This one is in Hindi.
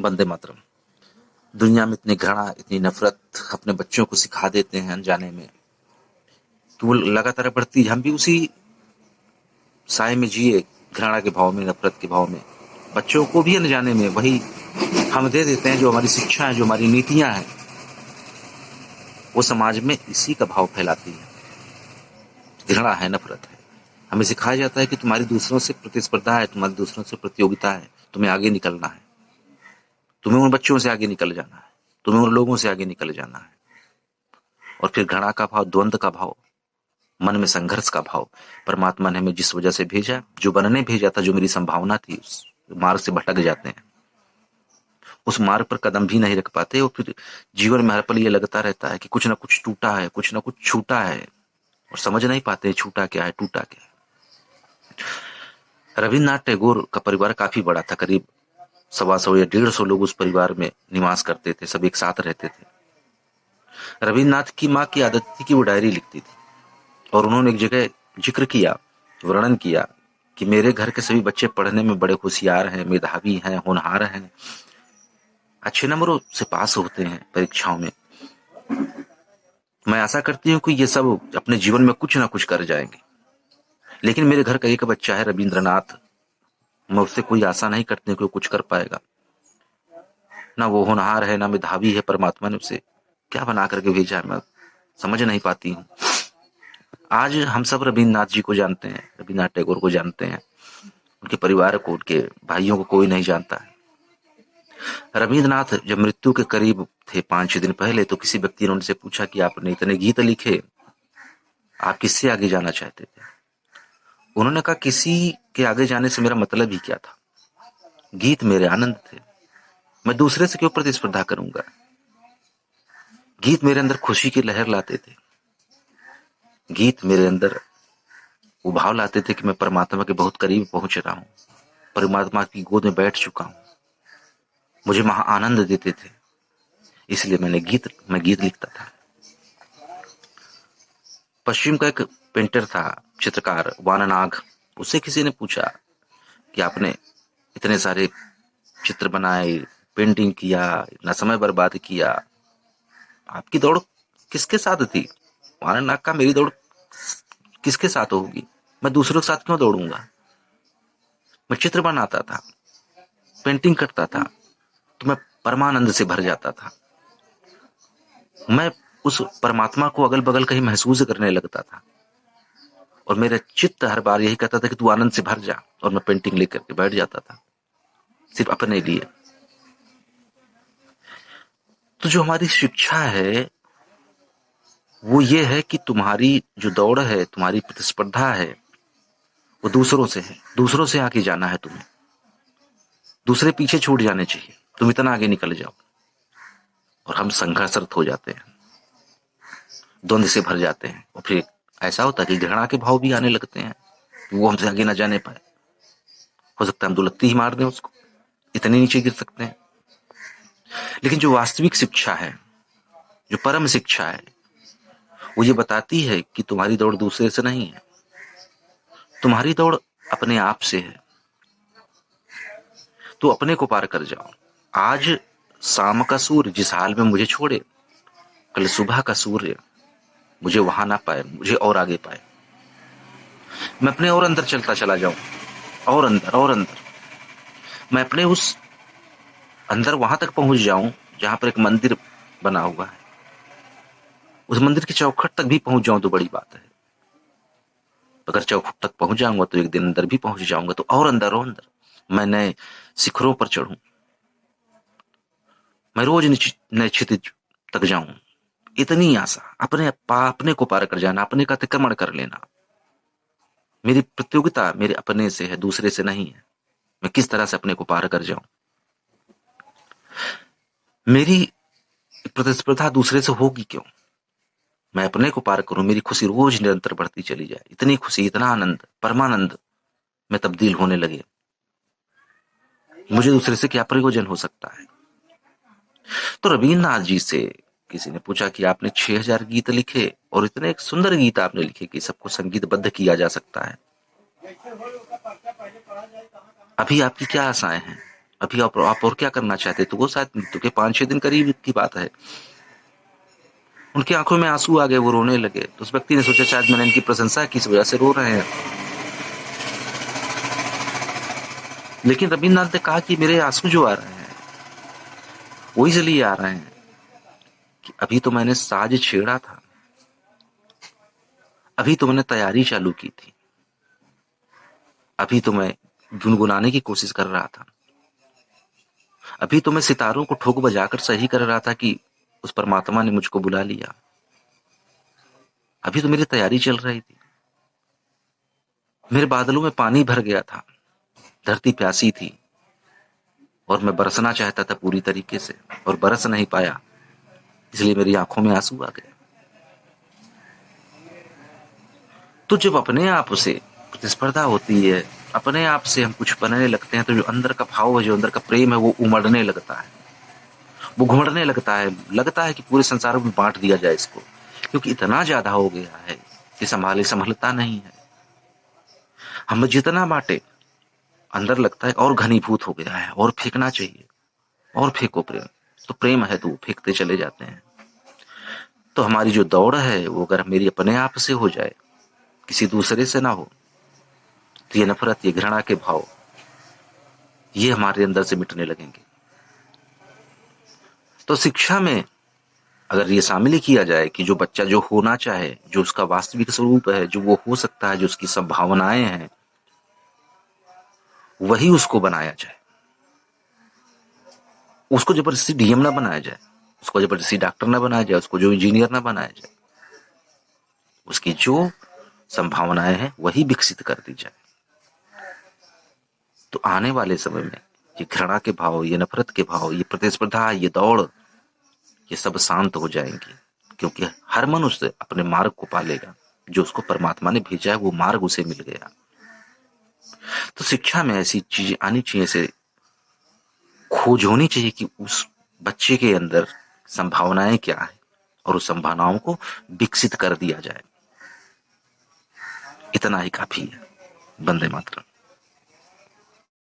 वंदे मातरम। दुनिया में इतनी घृणा, इतनी नफरत अपने बच्चों को सिखा देते हैं अनजाने में कि वो लगातार बढ़ती। हम भी उसी साए में जिए, घृणा के भाव में, नफरत के भाव में। बच्चों को भी अनजाने में वही हम दे देते हैं। जो हमारी शिक्षा है, जो हमारी नीतियां हैं, वो समाज में इसी का भाव फैलाती है। घृणा है, नफरत है। हमें सिखाया जाता है कि तुम्हारी दूसरों से प्रतिस्पर्धा है, तुम्हारी दूसरों से प्रतियोगिता है, तुम्हें आगे निकलना है, तुम्हें उन बच्चों से आगे निकल जाना है, तुम्हें उन लोगों से आगे निकल जाना है। और फिर घृणा का भाव, द्वंद का भाव, मन में संघर्ष का भाव। परमात्मा ने हमें जिस वजह से भेजा, जो बनने भेजा था, जो मेरी संभावना थी, उस मार्ग से भटक जाते हैं। उस मार्ग पर कदम भी नहीं रख पाते। और फिर जीवन में हर पल ये लगता रहता है कि कुछ ना कुछ टूटा है, कुछ ना कुछ छूटा है, और समझ नहीं पाते छूटा क्या है, टूटा क्या है। रविन्द्रनाथ टैगोर का परिवार काफी बड़ा था। करीब 125 या 150 लोग उस परिवार में निवास करते थे, सब एक साथ रहते थे। रविन्द्रनाथ की माँ की आदत थी कि वो डायरी लिखती थी, और उन्होंने एक जगह जिक्र किया, वर्णन किया कि मेरे घर के सभी बच्चे पढ़ने में बड़े होशियार हैं, मेधावी हैं, होनहार हैं, अच्छे नंबरों से पास होते हैं परीक्षाओं में। मैं आशा करती हूँ कि ये सब अपने जीवन में कुछ ना कुछ कर जाएंगे। लेकिन मेरे घर का एक बच्चा है, रविंद्रनाथ, मैं उससे कोई आशा नहीं करती हूँ कि वो कुछ कर पाएगा। ना वो होनहार है, ना मेधावी है। परमात्मा ने उसे क्या बना करके भेजा है, मैं समझ नहीं पाती हूँ। आज हम सब रविन्द्रनाथ जी को जानते हैं, रविन्द्रनाथ टैगोर को जानते हैं, उनके परिवार को, उनके भाइयों को कोई नहीं जानता है। रविन्द्रनाथ जब मृत्यु के करीब थे 5-6 दिन पहले, तो किसी व्यक्ति ने उनसे पूछा कि आपने इतने गीत लिखे, आप किससे आगे जाना चाहते थे? उन्होंने कहा, किसी के आगे जाने से मेरा मतलब ही क्या था। गीत मेरे आनंद थे, मैं दूसरे से क्यों प्रतिस्पर्धा करूंगा। गीत मेरे अंदर खुशी की लहर लाते थे, गीत मेरे अंदर वो भाव लाते थे कि मैं परमात्मा के बहुत करीब पहुंच रहा हूं, परमात्मा की गोद में बैठ चुका हूं। मुझे महा आनंद देते थे, इसलिए मैं गीत लिखता था। पश्चिम का एक पेंटर था, चित्रकार वाननाग, उससे किसी ने पूछा कि आपने इतने सारे चित्र बनाए, पेंटिंग किया, इतना समय बर्बाद किया, आपकी दौड़ किसके साथ थी? वाननाग का, मेरी दौड़ किसके साथ होगी, मैं दूसरों के साथ क्यों दौड़ूंगा। मैं चित्र बनाता था, पेंटिंग करता था, तो मैं परमानंद से भर जाता था। मैं उस परमात्मा को अगल बगल कहीं महसूस करने लगता था, और मेरा चित्त हर बार यही कहता था कि तू आनंद से भर जा, और मैं पेंटिंग लेकर के बैठ जाता था, सिर्फ अपने लिए। तो जो हमारी शिक्षा है वो ये है कि तुम्हारी जो दौड़ है, तुम्हारी प्रतिस्पर्धा है, वो दूसरों से है। दूसरों से आगे जाना है तुम्हें, दूसरे पीछे छूट जाने चाहिए, तुम इतना आगे निकल जाओ। और हम संघर्षरत हो जाते हैं, द्वंद से भर जाते हैं, और फिर ऐसा होता है कि घृणा के भाव भी आने लगते हैं कि वो हमसे आगे ना जाने पाए। हो सकता है हम दुलत्ती ही मार दें उसको, इतने नीचे गिर सकते हैं। लेकिन जो वास्तविक शिक्षा है, जो परम शिक्षा है, वो ये बताती है कि तुम्हारी दौड़ दूसरे से नहीं है, तुम्हारी दौड़ अपने आप से है। तो अपने को पार कर जाओ। आज शाम का सूर्य जिस हाल में मुझे छोड़े, कल सुबह का सूर्य मुझे वहां ना पाए, मुझे और आगे पाए। मैं अपने और अंदर चलता चला जाऊं, और अंदर और अंदर। मैं अपने उस अंदर वहां तक पहुंच जाऊं जहां पर एक मंदिर बना हुआ है। उस मंदिर की चौखट तक भी पहुंच जाऊं तो बड़ी बात है। अगर चौखट तक पहुंच जाऊंगा तो एक दिन अंदर भी पहुंच जाऊंगा, तो और अंदर और अंदर मैं नए शिखरों पर चढ़ूं, मैं रोज नए क्षितिज तक जाऊं। इतनी आशा, अपने को पार कर जाना, अपने का अतिक्रमण कर लेना। मेरी प्रतियोगिता मेरे अपने से है, दूसरे से नहीं है। मैं किस तरह से अपने को पार कर जाऊं। मेरी प्रतिस्पर्धा दूसरे से होगी क्यों, मैं अपने को पार करूं। मेरी खुशी रोज निरंतर बढ़ती चली जाए, इतनी खुशी, इतना आनंद, परमानंद में तब्दील होने लगे। मुझे दूसरे से क्या प्रयोजन हो सकता है। तो रविन्द्रनाथ जी से किसी ने पूछा कि आपने 6000 गीत लिखे, और इतने एक सुंदर गीत आपने लिखे कि सबको संगीतबद्ध किया जा सकता है। अभी आपकी क्या आशाएं हैं? अभी आप और क्या करना चाहते? तो वो शायद मृत्यु के 5-6 दिन करीब की बात है। उनकी आंखों में आंसू आ गए, वो रोने लगे। तो उस व्यक्ति ने सोचा शायद मैंने इनकी प्रशंसा की, इस वजह से रो रहे हैं। लेकिन रविन्द्रनाथ ने कहा कि मेरे आंसू जो आ रहे हैं वो इसलिए आ रहे हैं कि अभी तो मैंने साज छेड़ा था, अभी तो मैंने तैयारी चालू की थी, अभी तो मैं गुनगुनाने की कोशिश कर रहा था, अभी तो मैं सितारों को ठोक बजाकर सही कर रहा था कि उस परमात्मा ने मुझको बुला लिया, अभी तो मेरी तैयारी चल रही थी। मेरे बादलों में पानी भर गया था, धरती प्यासी थी और मैं बरसना चाहता था पूरी तरीके से और बरस नहीं पाया, इसलिए मेरी आंखों में आंसू आ गए। तो जब अपने आप से प्रतिस्पर्धा होती है, अपने आप से हम कुछ बनने लगते हैं, तो जो अंदर का भाव है, जो अंदर का प्रेम है, वो उमड़ने लगता है, वो घुमड़ने लगता है कि पूरे संसार में बांट दिया जाए इसको, क्योंकि इतना ज्यादा हो गया है कि संभलता नहीं है। हम जितना बांटे, अंदर लगता है और घनीभूत हो गया है, और फेंकना चाहिए, और फेंको प्रेम। तो प्रेम है तो वो फेंकते चले जाते हैं। तो हमारी जो दौड़ है वो अगर मेरी अपने आप से हो जाए, किसी दूसरे से ना हो, तो ये नफरत, ये घृणा के भाव, ये हमारे अंदर से मिटने लगेंगे। तो शिक्षा में अगर ये शामिल किया जाए कि जो बच्चा जो होना चाहे, जो उसका वास्तविक स्वरूप है, जो वो हो सकता है, जो उसकी संभावनाएं हैं, वही उसको बनाया जाए। उसको जबरदस्ती डीएम ना बनाया जाए, उसको जबरदस्ती डॉक्टर ना बनाया जाए, उसको जो इंजीनियर ना बनाया जाए। उसकी जो संभावनाएं हैं वही विकसित कर दी जाए। तो आने वाले समय में ये घृणा के भाव, ये नफरत के भाव, ये प्रतिस्पर्धा, ये दौड़, ये सब शांत हो जाएंगे, क्योंकि हर मनुष्य अपने मार्ग को पालेगा। जो उसको परमात्मा ने भेजा है वो मार्ग उसे मिल गया। तो शिक्षा में ऐसी चीजें आनी चाहिए, ऐसे खोज होनी चाहिए कि उस बच्चे के अंदर संभावनाएं क्या है और उस संभावनाओं को विकसित कर दिया जाए। इतना ही काफी है। वंदे मातरम।